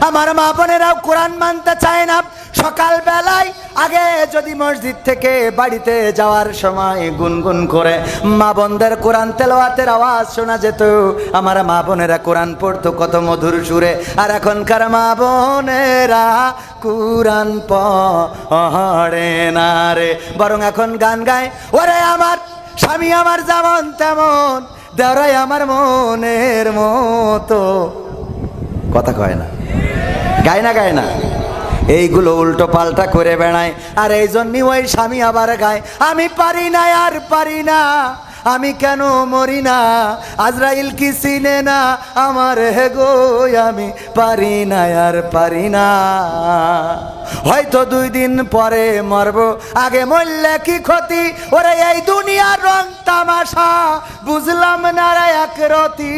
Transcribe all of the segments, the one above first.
আমার মা বোনেরাও কোরআন মানতে চায় না। সকাল বেলায় আগে যদি মসজিদ থেকে বাড়িতে যাওয়ার সময় গুনগুন করে মা বোনদের কোরআন তেলাওয়াতের আওয়াজ শোনা যেত, আমার মা বোনেরা কোরআন পড়তো কত মধুর সুরে। আর এখনকার মা বোনেরা কোরআন পড়ে না রে, বরং এখন গান গায়, ওরে আমার স্বামী আমার যেমন তেমন, দেওরাই আমার মনের মতো। কথা কয় না, গায় না, গায় না, এইগুলো উল্টো পাল্টা করে বেড়ায়। আর এই জন্যই ওই স্বামী আবার গায়, আমি পারি না আর পারি না, আমি কেন মরি না, আজরাইল কি চিনে না আমার হে গো, আমি পারি না আর পারি না। হয়তো 2 দিন পরে মরবো, আগে মরলে কি ক্ষতি, ওরে এই দুনিয়ার রং তামাশা বুঝলাম না রে একরতি।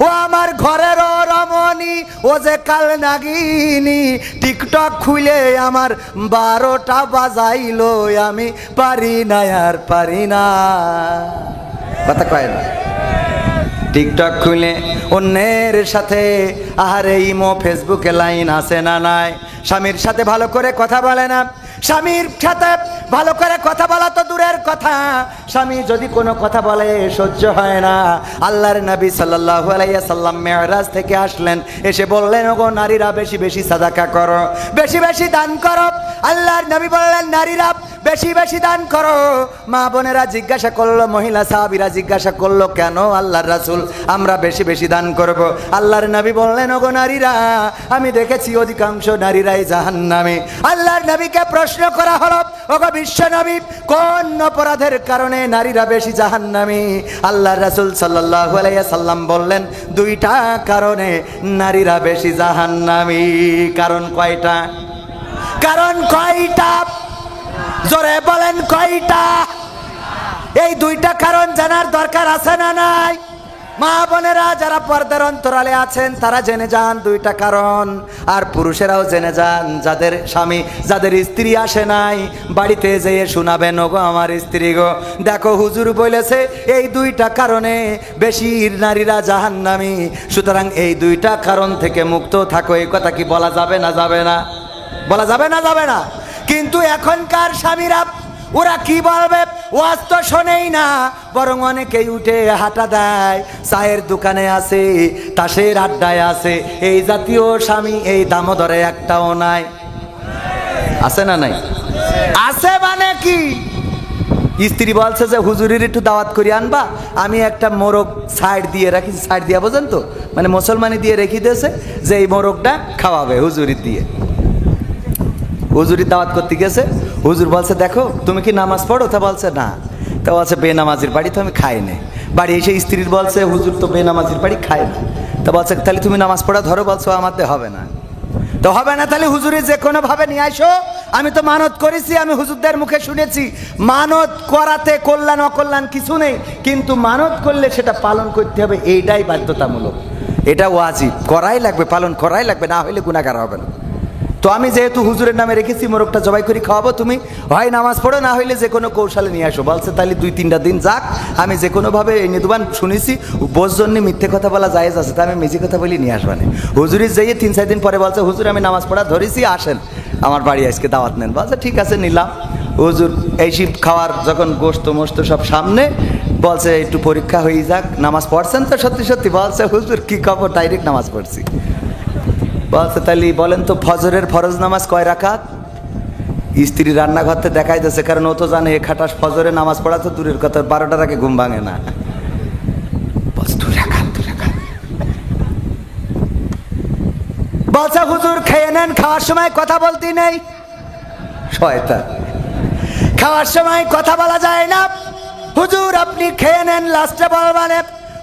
ও আমার ঘরের রমণী, ও যে কাল নাগিনী, টিকটক খুলে আমার 12টা বাজাইলো, আমি পারি না আর পারি না। কথা কয় না, টিকটক খুলে অন্যের সাথে, আহারে ইমো ফেসবুকে লাইন আছে না নাই, স্বামীর সাথে ভালো করে কথা বলে না। স্বামীর সাথে ভালো করে কথা বলা তো দূরের কথা, স্বামী যদি কোনো কথা বলে সহ্য হয় না। আল্লাহর নবী সাল্লাল্লাহু আলাইহি সাল্লাম মেরাজ থেকে আসলেন, এসে বললেন, ওগো নারীরা বেশি বেশি সাদাকা করো, বেশি বেশি দান করো। আল্লাহর নবী বললেন, নারীরা বেশি বেশি দান করো। মা বোনেরা জিজ্ঞাসা করলো, মহিলা সাহাবীরা জিজ্ঞাসা করলো, কেন আল্লাহর রাসূল আমরা বেশি বেশি দান করব? আল্লাহর নবী বললেন, ওগো নারীরা, আমি দেখেছি অধিকাংশ নারীরাই জাহান্নামে। আল্লাহর নবীকে প্রশ্ন করা হলো, ওগো বিশ্ব নবী, কোন অপরাধের কারণে নারীরা বেশি জাহান্নামী? আল্লাহর রাসূল সাল্লাল্লাহু আলাইহি সাল্লাম বললেন, 2টা কারণে নারীরা বেশি জাহান্নামী। কারণ কয়টা? কারণ কয়টা? জোরে বলেন কয়টা? এই 2টা কারণ জানার দরকার আছে না নাই? মা বোনেরা যারা পর্দার অন্তরালে আছেন তারা জেনে যান 2টা কারণ। আর পুরুষেরাও জেনে যান, যাদের স্বামী, যাদের স্ত্রী আসে নাই, বাড়িতে যেয়ে শোনাবেন, ওগো আমার স্ত্রী গো, দেখো হুজুর বলেছে এই 2টা কারণে বেশি নারীরা জাহান্নামী। সুতরাং এই 2টা কারণ থেকে মুক্ত থাকো। এই কথা কি বলা যাবে না যাবে না? বলা যাবে না যাবে না? কিন্তু এখনকার স্বামীরা ওরা কি বলবে, ওয়াজ তো শোনেই না, বরং অনেকেই উঠে হাঁটা দেয়, চায়ের দোকানে আছে, তাসের আড্ডায় আছে। এই জাতীয় স্বামী এই দামোদরে একটাও নাই। আছে না নাই? আছে মানে কি? স্ত্রী বলছে যে হুজুরের একটু দাওয়াত করে আনবা, আমি একটা মোরগ সাইড দিয়ে রাখি, সাইড দিয়া বোঝেন তো, মানে মুসলমানি দিয়ে রেখে দিয়েছে যে এই মোরগটা খাওয়াবে হুজুরির দিয়ে। হুজুরির দাওয়াত করতে গেছে, হুজুর বলছে, দেখো তুমি কি নামাজ পড়ো? তা বলছে না। তা বলছে, বেনামাজির বাড়ি তো আমি খাই না। বাড়ি এসে স্ত্রীর বলছে, হুজুর তো বেনামাজির বাড়ি খায় না। তা বলছে, তাহলে তুমি নামাজ পড়া ধরো। বলছো, আমাদের হবে না। তো হবে না, তাহলে হুজুরে যে কোনো ভাবে নিয়ে আসো। আমি তো মানত করেছি, আমি হুজুরদের মুখে শুনেছি, মানত করাতে কল্যাণ অকল্যাণ কিছু নেই, কিন্তু মানত করলে সেটা পালন করতে হবে, এইটাই বাধ্যতামূলক, এটা ওয়াজিব, করাই লাগবে, পালন করাই লাগবে, না হইলে গুনাহগার হবে না। তো আমি যেহেতু হুজুরের নামে রেখেছি, মোরগটা জবাই করে খাওয়াবো, তুমি হয় নামাজ পড়ো, না হইলে যে কোনো কৌশলে নিয়ে আসো। বলছে, তাহলে 2-3টা দিন যাক, আমি যে কোনোভাবে এনে দেবান। শুনেছি বোঝ জন্য মিথ্যে কথা বলা জায়েজ আছে, তা আমি মিজি কথা বলি নিয়ে আসবানে। হুজুরি যেয়ে 3-4 দিন পরে বলছে, হুজুর আমি নামাজ পড়া ধরেছি, আসেন আমার বাড়ি আজকে দাওয়াত নেন। বলছে, ঠিক আছে নিলাম। হুজুর এই শিব খাওয়ার যখন গোশত মোস্ত সব সামনে, বলছে একটু পরীক্ষা হয়ে যাক, নামাজ পড়ছেন তো সত্যি সত্যি? বলছে, হুজুর কি খবর, ডাইরেক্ট নামাজ পড়ছি। বলছে, তাহলে বলেন তো ফজরের ফরজ নামাজ কয় রাকাত? স্ত্রী রান্নাঘরতে দেখাই দিচ্ছে, কারণ ও তো জানে এ খাটাস ফজরে নামাজ পড়া তো দূরের কথা, 12টার আগে ঘুম ভাঙে না। বলছে, হুজুর খেয়ে নেন, খাওয়ার সময় কথা বলতে নেই। শয়তান, খাওয়ার সময় কথা বলা যায় না। হুজুর আপনি খেয়ে নেন, লাস্টে বলবানে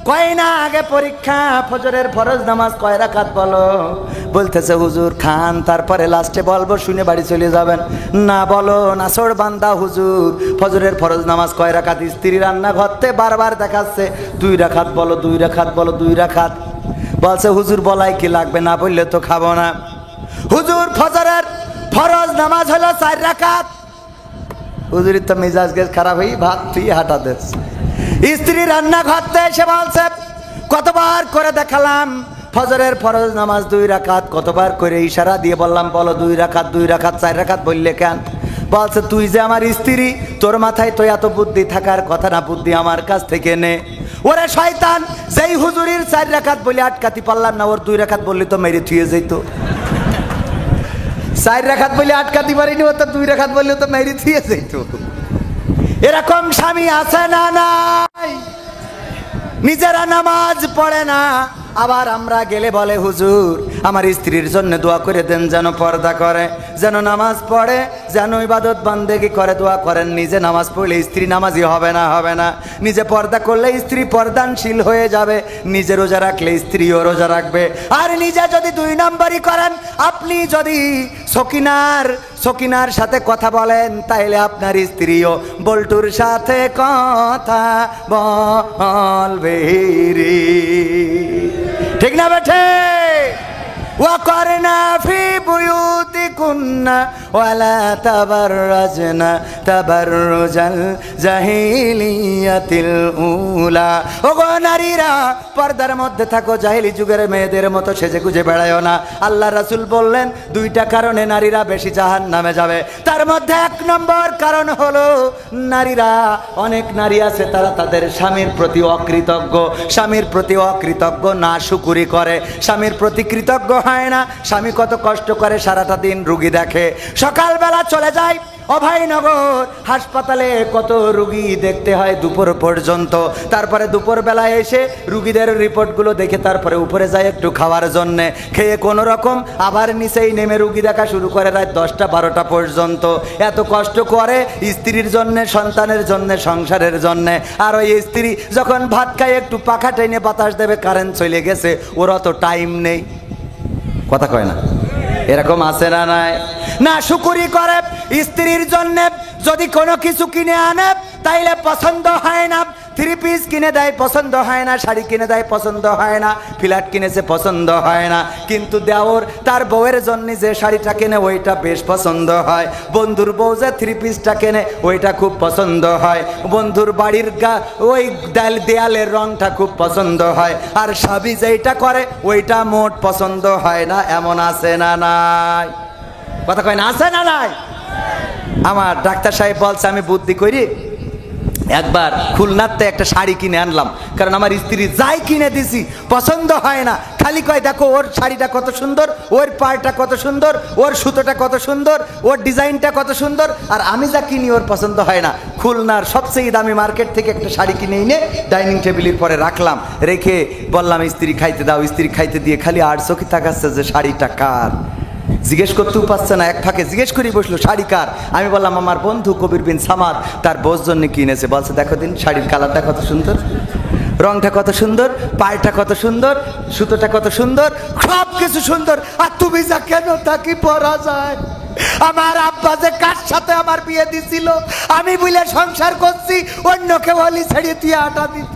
কয় না, আগে পরীক্ষা, ফজরের ফরজ নামাজ কয় রাকাত বলো। বলতেছে, হুজুর খান, তারপরে লাস্টে বলবো, শুনে বাড়ি চলে যাবেন। না বলো, নাসর বান্দা হুজুর ফজরের ফরজ নামাজ কয় রাকাত? স্ত্রী রান্নাঘরতে বারবার দেখাচ্ছে, 2 রাকাত বলো, 2 রাকাত বলো, 2 রাকাত। বলছে, হুজুর বলাই কি লাগবে, না বললে তো খাবো না। হুজুর ফজরের ফরজ নামাজ হলো 4 রাকাত। হুজুরের তো মেজাজ গেজ খারাপ হয়ে ভাত তুই হাঁটা দিস। স্ত্রী রান্নাঘরতে এসে বলছে, কতবার করে দেখালাম ফজরের ফরজ নামাজ 2 রাকাত, কতবার করে ইশারা দিয়ে বললাম বলো 2 রাকাত 2 রাকাত 4 রাকাত বললে কেন? বলছে তুই যে আমার স্ত্রী, তোর মাথায় তো এত বুদ্ধি থাকার কথা না, বুদ্ধি আমার কাছ থেকে নে। ওরে শয়তান, যেই হুজুরির 4 রাকাত বলে আটকাতে পারলাম না, ওর 2 রাকাত বললে তো মেরে থুয়ে যেত। 4 রাকাত বলে আটকাতে পারিনি, ও তো 2 রাকাত বললে তো মেরে থুয়ে যেত। এরকম স্বামী আছে না নাই? নিজেরা নামাজ পড়ে না, আবার আমরা গেলে বলে হুজুর আমার স্ত্রীর জন্য দোয়া করে দেন, যেন পর্দা করে, যেন নামাজ পড়ে, যেন ইবাদত বান্দেগি করে, দোয়া করেন। নিজে নামাজ পড়লে স্ত্রী নামাজি হবে না, হবে না। নিজে পর্দা করলে স্ত্রী পর্দানশীল হয়ে যাবে, নিজে রোজা রাখলে স্ত্রীও রোজা রাখবে। আর নিজে যদি 2 নম্বরই করেন, আপনি যদি সকিনার সাথে কথা বলেন, তাইলে আপনার স্ত্রীও বল্টুর সাথে কথা বলবে রে। ঠিক না বেঠে? وقرنا في بيوتكن ولا تبرجن تبرج الجاهلية الأولى। ওগো নারীরা, পর্দার মধ্যে থাকো, জাহেলি যুগের মেয়েদের মতো সেজে গুজে বেড়ায়ও না। আল্লাহ রাসূল বললেন 2টা কারণে নারীরা বেশি জাহান্নামে যাবে। তার মধ্যে 1 নম্বর কারণ হলো নারীরা, অনেক নারী আছে তারা তাদের স্বামীর প্রতি অকৃতজ্ঞ, স্বামীর প্রতি অকৃতজ্ঞ, না শুকুরি করে, স্বামীর প্রতি কৃতজ্ঞ হয় না। স্বামী কত কষ্ট করে সারাটা দিন রুগী দেখে, সকালবেলা চলে যায় অভয়নগর হাসপাতালে, কত রুগী দেখতে হয় দুপুর পর্যন্ত। তারপরে দুপুরবেলা এসে রুগীদের রিপোর্টগুলো দেখে তারপরে উপরে যায় একটু খাওয়ার জন্যে, খেয়ে কোনো রকম আবার নিচেই নেমে রুগী দেখা শুরু করে রাত 10টা 12টা পর্যন্ত। এত কষ্ট করে স্ত্রীর জন্যে, সন্তানের জন্যে, সংসারের জন্যে। আর ওই স্ত্রী যখন ভাত খায় একটু পাখা টেনে বাতাস দেবে, কারেন্ট চলে গেছে, ওর অত টাইম নেই। কথা কয় না? এরকম আছে না নাই? না শুকুরি করে স্ত্রীর জন্য, যদি কোনো কিছু কিনে আনে তাইলে পছন্দ হয় না, 3 পিস কিনে দেয় পছন্দ হয় না, শাড়ি কিনে দেয় পছন্দ হয় না, ফ্ল্যাট কিনেছে পছন্দ হয় না, কিন্তু দেওর তার বউয়ের জন্য যে শাড়িটা কেনে ওইটা বেশ পছন্দ হয়। বন্ধুর বউ যে 3 পিসটা কেনে ওইটা খুব পছন্দ হয়। বন্ধুর বাড়ির ওই দেয়ালের রংটা খুব পছন্দ হয়। আর স্বামী যেইটা করে ওইটা মোট পছন্দ হয় না। এমন আছে না নাই? কথা কয় না? আছে না নাই? আমার ডাক্তার সাহেব বলছে আমি বুদ্ধি করি, একবার খুলনাতে একটা শাড়ি কিনে আনলাম, কারণ আমার স্ত্রী যাই কিনে দিছি পছন্দ হয় না। খালি কয় দেখো ওর শাড়িটা কত সুন্দর, ওর পাড়টা কত সুন্দর, ওর সুতোটা কত সুন্দর, ওর ডিজাইনটা কত সুন্দর, আর আমি যা কিনি ওর পছন্দ হয় না। খুলনার সবচেয়ে দামি মার্কেট থেকে একটা শাড়ি কিনে এনে ডাইনিং টেবিলের পরে রাখলাম, রেখে বললাম স্ত্রী খাইতে দাও। স্ত্রী খাইতে দিয়ে খালি আর চোখে তাকাচ্ছে যে শাড়িটা কার, জিজ্ঞেস করতেও পারছে না। এক ফাঁকে জিজ্ঞেস করি বসলো শাড়ি কার। আমি বললাম আমার বন্ধু কবির বিন সামাদ তার বউর জন্য কিনেছে। বলছে দেখো দিন শাড়ির কালারটা কত সুন্দর, রংটা কত সুন্দর, পাড়টা কত সুন্দর, সুতোটা কত সুন্দর, সব কিছু সুন্দর। আর তুমি যা কেন তা কি পরা যায়? আমার আব্বা যে কার সাথে আমার বিয়ে দিছিল, আমি বলে সংসার করছি, অন্য কেউ হলি ছেড়ে দিয়ে আটা দিত।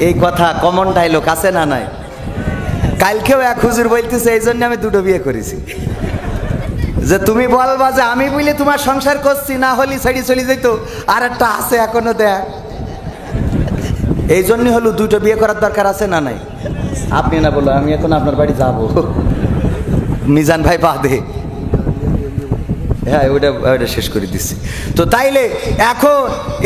এই কথা কমন ডায়লগ আছে না নাই? কালকেও এক হুজুর বলতেছে এই জন্য আমি 2টো বিয়ে করেছি, যে তুমি বলবা যে আমি বলে তোমার সংসার করছি, না হলে ছেড়ে চলে যেত। আর একটা আছে এখনো দেখ, এই জন্যই হলো 2টো বিয়ে করার দরকার আছে না নাই? আপনি না বলো, আমি এখন আপনার বাড়ি যাবো, মিজান ভাই বাদে। হ্যাঁ ওটা শেষ করে দিচ্ছি। তো তাইলে এখন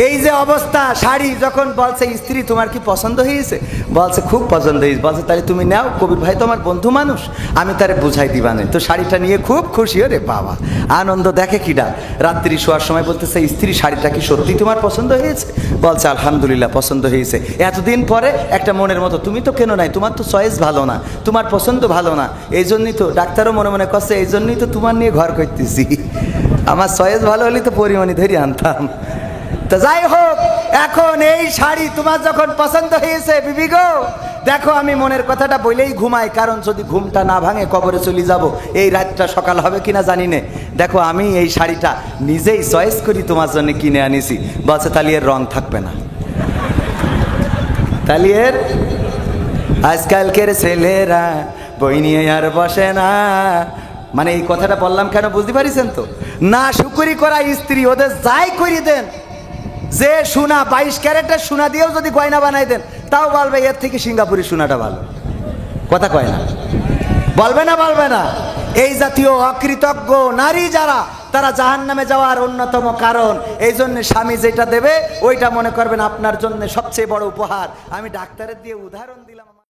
এই যে অবস্থা, শাড়ি যখন বলছে স্ত্রী তোমার কি পছন্দ হয়েছে, বলছে খুব পছন্দ হয়েছে। বলছে তাহলে তুমি নাও, কবির ভাই তো আমার বন্ধু মানুষ, আমি তারে বুঝাই দিবানে। তো শাড়িটা নিয়ে খুব খুশি, ওরে বাবা আনন্দ দেখে কিডা। রাত্রি শোয়ার সময় বলতেছে স্ত্রী শাড়িটা কি সত্যি তোমার পছন্দ হয়েছে? বলছে আলহামদুলিল্লাহ পছন্দ হয়েছে। এতদিন পরে একটা মনের মতো, তুমি তো কেন নাই, তোমার তো চয়েস ভালো না, তোমার পছন্দ ভালো না, এই জন্যই তো ডাক্তারও মনে মনে করছে এই জন্যই তো তোমার নিয়ে ঘর করতেছি। আমার চয়েস ভালো হলে তো পরিমাণে ধরে আনতাম। তো যাই হোক, এখন এই শাড়ি তোমার যখন পছন্দ হয়েছে বিবি গো, দেখো আমি মনের কথাটা বলেই ঘুমাই, কারণ যদি ঘুমটা না ভাঙে কবরে চলে যাব, এই রাতটা সকাল হবে কিনা জানি না। দেখো আমি এই শাড়িটা নিজেই চয়েস করি তোমার জন্য কিনে আনিছি। বলছে তাহলে এর রং থাকবে না, তাহলে এর আজকালকের ছেলেরা বই নিয়ে আর বসে না। মানে এই কথাটা বললাম কেন বুঝতে পারিছেন তো? না শুকুরি করা স্ত্রী ওদের যাই করি দেন, যে সোনা 22 ক্যারেটের সোনা দিয়েও যদি গয়না বানাই দেন, তাও বলবে এর থেকে সিঙ্গাপুরি সোনাটা ভালো। কথা কয় না, বলবে না বলবে না? এই জাতীয় অকৃতজ্ঞ নারী যারা, তারা জাহান্নামে যাওয়ার অন্যতম কারণ। এই জন্য স্বামী যেটা দেবে ওইটা মনে করবেন আপনার জন্য সবচেয়ে বড় উপহার। আমি ডাক্তারের দিয়ে উদাহরণ দিলাম।